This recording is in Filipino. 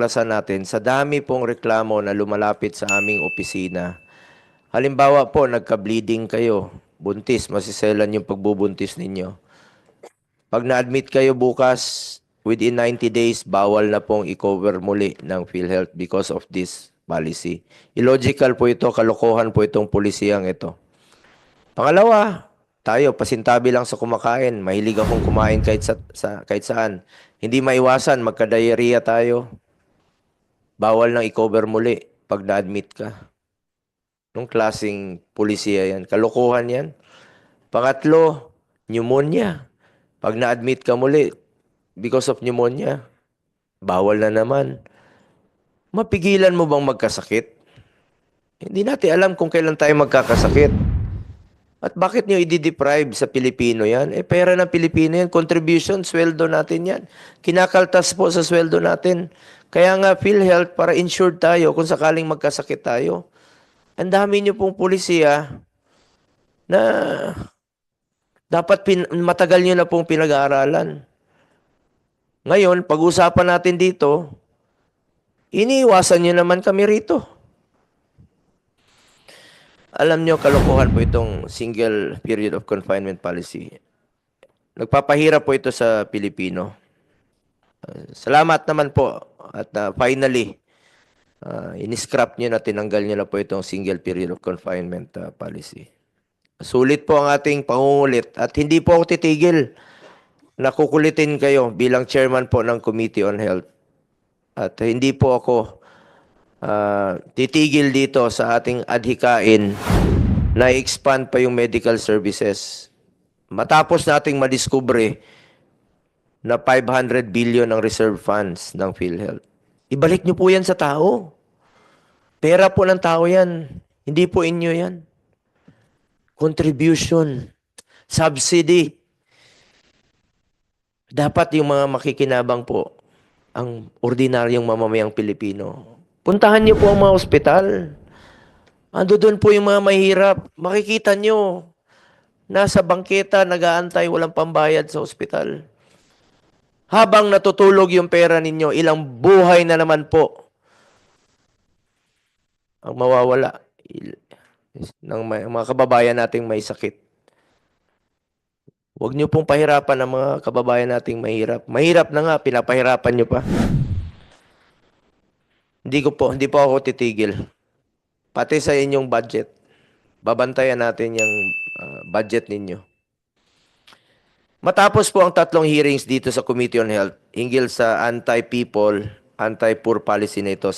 Klasan natin, sa dami pong reklamo na lumalapit sa aming opisina, halimbawa po, nagka-bleeding kayo, buntis, masiselan yung pagbubuntis ninyo. Pag na-admit kayo bukas, within 90 days, bawal na pong i-cover muli ng PhilHealth because of this policy. Illogical po ito, kalokohan po itong pulisiyang ito. Pangalawa, tayo, pasintabi lang sa kumakain. Mahilig akong kumain kahit saan. Hindi maiwasan, magka-diarrhea tayo. Bawal nang i-cover muli pag na-admit ka. Nung klaseng pulisya yan. Kalokohan yan. Pangatlo, pneumonia. Pag na-admit ka muli because of pneumonia, bawal na naman. Mapigilan mo bang magkasakit? Hindi natin alam kung kailan tayo magkakasakit. At bakit nyo i-deprive sa Pilipino yan? Eh, pera ng Pilipino yan. Contribution, sweldo natin yan. Kinakaltas po sa sweldo natin. Kaya nga, PhilHealth, para insured tayo kung sakaling magkasakit tayo. Ang dami nyo pong pulisya na dapat matagal nyo na pong pinag-aaralan. Ngayon, pag-usapan natin dito, iniiwasan nyo naman kami rito. Alam nyo, kalokohan po itong single period of confinement policy. Nagpapahirap po ito sa Pilipino. Salamat naman po. At finally, in-scrap nyo na tinanggal nyo na po itong single period of confinement policy. Sulit po ang ating pangungulit at hindi po ako titigil na kukulitin kayo bilang chairman po ng Committee on Health. At hindi po ako titigil dito sa ating adhikain na expand pa yung medical services. Matapos nating madiskubre na 500 billion ang reserve funds ng PhilHealth. Ibalik nyo po yan sa tao. Pera po ng tao yan. Hindi po inyo yan. Contribution. Subsidy. Dapat yung mga makikinabang po, ang ordinaryong mamamayang Pilipino. Puntahan niyo po ang mga ospital. Ando doon po yung mga mahirap. Makikita niyo, nasa bangketa, nag-aantay, walang pambayad sa ospital. Habang natutulog yung pera ninyo, ilang buhay na naman po ang mawawala ng mga kababayan nating may sakit. Huwag niyo pong pahirapan ang mga kababayan nating mahirap. Mahirap na nga, pinapahirapan niyo pa. Hindi po ako titigil. Pati sa inyong budget. Babantayan natin yung budget ninyo. Matapos po ang 3 hearings dito sa Committee on Health hinggil sa anti-people, anti-poor policy na ito,